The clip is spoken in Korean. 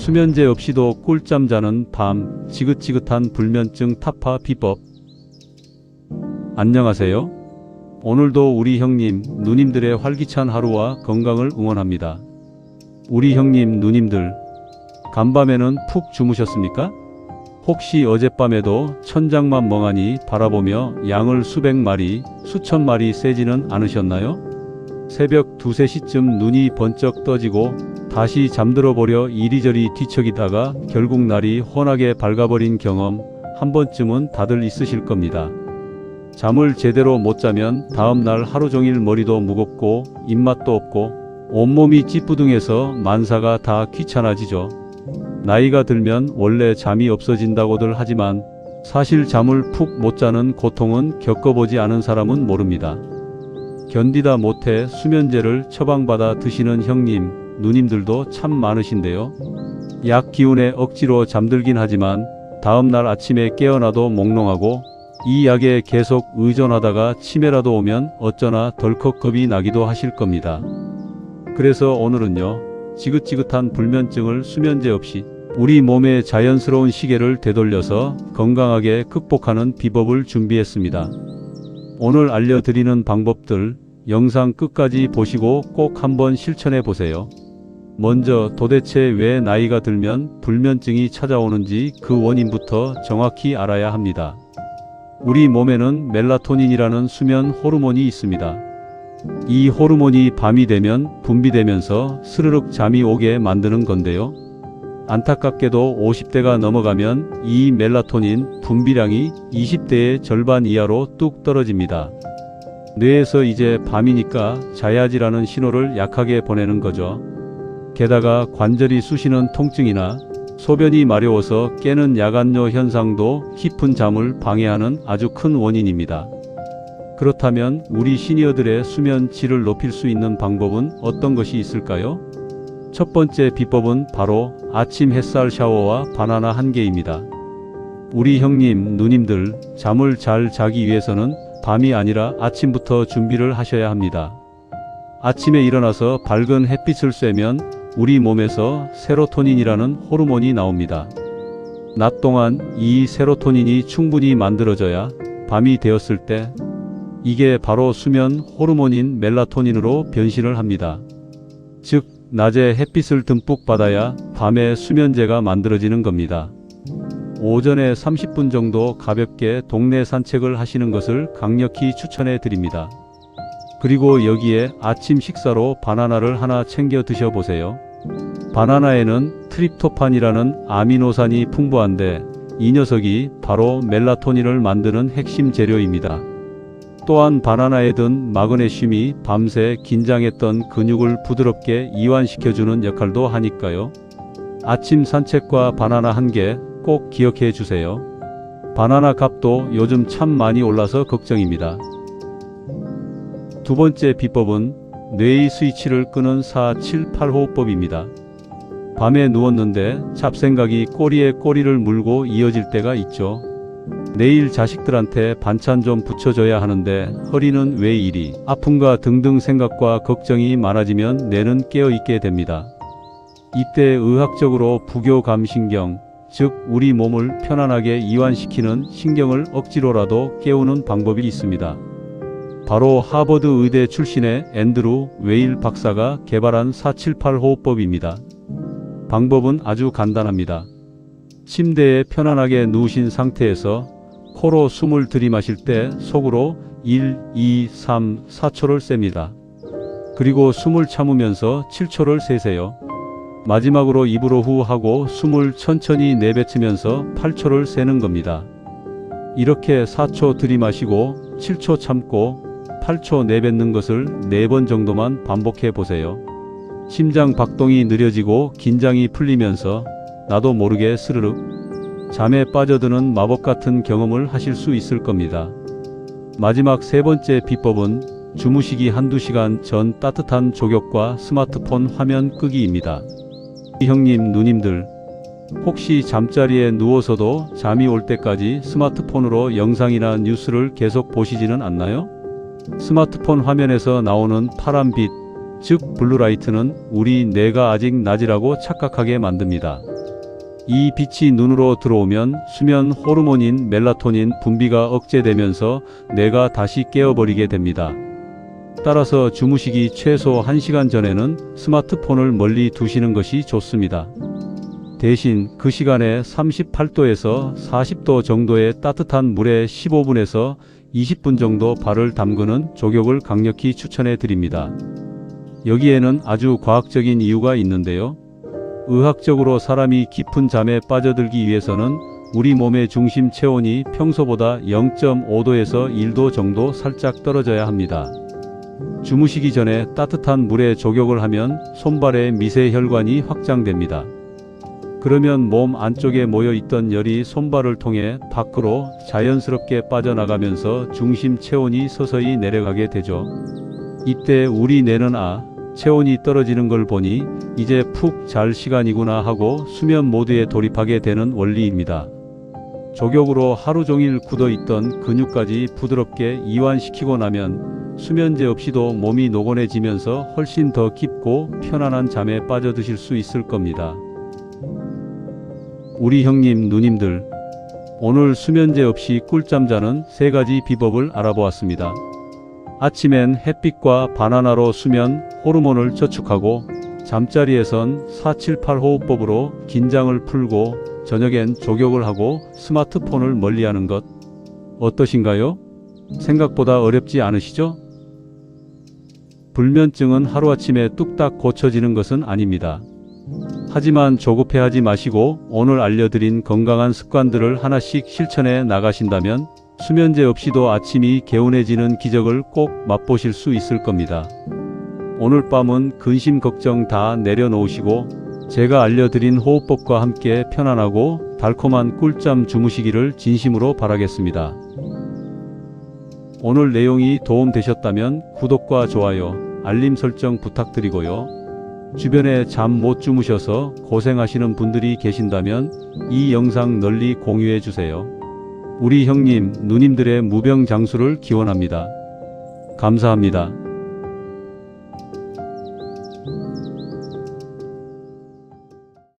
수면제 없이도 꿀잠 자는 밤, 지긋지긋한 불면증 타파 비법. 안녕하세요. 오늘도 우리 형님, 누님들의 활기찬 하루와 건강을 응원합니다. 우리 형님, 누님들, 간밤에는 푹 주무셨습니까? 혹시 어젯밤에도 천장만 멍하니 바라보며 양을 수백 마리, 수천 마리 세지는 않으셨나요? 새벽 2, 3시쯤 눈이 번쩍 떠지고 다시 잠들어 보려 이리저리 뒤척이다가 결국 날이 환하게 밝아버린 경험 한 번쯤은 다들 있으실 겁니다. 잠을 제대로 못 자면 다음날 하루 종일 머리도 무겁고 입맛도 없고 온몸이 찌뿌둥해서 만사가 다 귀찮아지죠. 나이가 들면 원래 잠이 없어진다고들 하지만 사실 잠을 푹 못 자는 고통은 겪어보지 않은 사람은 모릅니다. 견디다 못해 수면제를 처방받아 드시는 형님, 누님들도 참 많으신데요. 약 기운에 억지로 잠들긴 하지만 다음날 아침에 깨어나도 몽롱하고 이 약에 계속 의존하다가 치매라도 오면 어쩌나 덜컥 겁이 나기도 하실 겁니다. 그래서 오늘은요, 지긋지긋한 불면증을 수면제 없이 우리 몸의 자연스러운 시계를 되돌려서 건강하게 극복하는 비법을 준비했습니다. 오늘 알려드리는 방법들 영상 끝까지 보시고 꼭 한번 실천해 보세요. 먼저 도대체 왜 나이가 들면 불면증이 찾아오는지 그 원인부터 정확히 알아야 합니다. 우리 몸에는 멜라토닌이라는 수면 호르몬이 있습니다. 이 호르몬이 밤이 되면 분비되면서 스르륵 잠이 오게 만드는 건데요. 안타깝게도 50대가 넘어가면 이 멜라토닌 분비량이 20대의 절반 이하로 뚝 떨어집니다. 뇌에서 이제 밤이니까 자야지라는 신호를 약하게 보내는 거죠. 게다가 관절이 쑤시는 통증이나 소변이 마려워서 깨는 야간뇨 현상도 깊은 잠을 방해하는 아주 큰 원인입니다. 그렇다면 우리 시니어들의 수면 질을 높일 수 있는 방법은 어떤 것이 있을까요? 첫 번째 비법은 바로 아침 햇살 샤워와 바나나 한 개입니다. 우리 형님, 누님들, 잠을 잘 자기 위해서는 밤이 아니라 아침부터 준비를 하셔야 합니다. 아침에 일어나서 밝은 햇빛을 쐬면 우리 몸에서 세로토닌이라는 호르몬이 나옵니다. 낮 동안 이 세로토닌이 충분히 만들어져야 밤이 되었을 때 이게 바로 수면 호르몬인 멜라토닌으로 변신을 합니다. 즉, 낮에 햇빛을 듬뿍 받아야 밤에 수면제가 만들어지는 겁니다. 오전에 30분 정도 가볍게 동네 산책을 하시는 것을 강력히 추천해 드립니다. 그리고 여기에 아침 식사로 바나나를 하나 챙겨 드셔보세요. 바나나에는 트립토판이라는 아미노산이 풍부한데 이 녀석이 바로 멜라토닌을 만드는 핵심 재료입니다. 또한 바나나에 든 마그네슘이 밤새 긴장했던 근육을 부드럽게 이완시켜주는 역할도 하니까요. 아침 산책과 바나나 한 개 꼭 기억해 주세요. 바나나 값도 요즘 참 많이 올라서 걱정입니다. 두 번째 비법은 뇌의 스위치를 끄는 4-7-8호흡법입니다. 밤에 누웠는데 잡생각이 꼬리에 꼬리를 물고 이어질 때가 있죠. 내일 자식들한테 반찬 좀 부쳐줘야 하는데 허리는 왜 이리 아픈가 등등 생각과 걱정이 많아지면 뇌는 깨어있게 됩니다. 이때 의학적으로 부교감신경, 즉 우리 몸을 편안하게 이완시키는 신경을 억지로라도 깨우는 방법이 있습니다. 바로 하버드 의대 출신의 앤드루 웨일 박사가 개발한 4-7-8호흡법입니다. 방법은 아주 간단합니다. 침대에 편안하게 누우신 상태에서 코로 숨을 들이마실 때 속으로 1, 2, 3, 4초를 셉니다. 그리고 숨을 참으면서 7초를 세세요. 마지막으로 입으로 후 하고 숨을 천천히 내뱉으면서 8초를 세는 겁니다. 이렇게 4초 들이마시고 7초 참고 8초 내뱉는 것을 4번 정도만 반복해 보세요. 심장 박동이 느려지고 긴장이 풀리면서 나도 모르게 스르륵 잠에 빠져드는 마법 같은 경험을 하실 수 있을 겁니다. 마지막 세 번째 비법은 주무시기 한두 시간 전 따뜻한 족욕과 스마트폰 화면 끄기입니다. 형님, 누님들, 혹시 잠자리에 누워서도 잠이 올 때까지 스마트폰으로 영상이나 뉴스를 계속 보시지는 않나요? 스마트폰 화면에서 나오는 파란빛, 즉 블루라이트는 우리 뇌가 아직 낮이라고 착각하게 만듭니다. 이 빛이 눈으로 들어오면 수면 호르몬인 멜라토닌 분비가 억제되면서 뇌가 다시 깨어버리게 됩니다. 따라서 주무시기 최소 1시간 전에는 스마트폰을 멀리 두시는 것이 좋습니다. 대신 그 시간에 38도에서 40도 정도의 따뜻한 물에 15분에서 20분 정도 발을 담그는 족욕을 강력히 추천해 드립니다. 여기에는 아주 과학적인 이유가 있는데요. 의학적으로 사람이 깊은 잠에 빠져들기 위해서는 우리 몸의 중심 체온이 평소보다 0.5도에서 1도 정도 살짝 떨어져야 합니다. 주무시기 전에 따뜻한 물에 족욕을 하면 손발의 미세 혈관이 확장됩니다. 그러면 몸 안쪽에 모여있던 열이 손발을 통해 밖으로 자연스럽게 빠져나가면서 중심 체온이 서서히 내려가게 되죠. 이때 우리 뇌는 체온이 떨어지는 걸 보니 이제 푹 잘 시간이구나 하고 수면 모드에 돌입하게 되는 원리입니다. 족욕으로 하루 종일 굳어있던 근육까지 부드럽게 이완시키고 나면 수면제 없이도 몸이 노곤해지면서 훨씬 더 깊고 편안한 잠에 빠져드실 수 있을 겁니다. 우리 형님, 누님들, 오늘 수면제 없이 꿀잠 자는 3가지 비법을 알아보았습니다. 아침엔 햇빛과 바나나로 수면 호르몬을 저축하고 잠자리에선 478 호흡법으로 긴장을 풀고 저녁엔 족욕을 하고 스마트폰을 멀리하는 것 어떠신가요? 생각보다 어렵지 않으시죠? 불면증은 하루아침에 뚝딱 고쳐지는 것은 아닙니다. 하지만 조급해하지 마시고 오늘 알려드린 건강한 습관들을 하나씩 실천해 나가신다면 수면제 없이도 아침이 개운해지는 기적을 꼭 맛보실 수 있을 겁니다. 오늘 밤은 근심 걱정 다 내려놓으시고 제가 알려드린 호흡법과 함께 편안하고 달콤한 꿀잠 주무시기를 진심으로 바라겠습니다. 오늘 내용이 도움되셨다면 구독과 좋아요, 알림 설정 부탁드리고요. 주변에 잠 못 주무셔서 고생하시는 분들이 계신다면 이 영상 널리 공유해 주세요. 우리 형님, 누님들의 무병장수를 기원합니다. 감사합니다.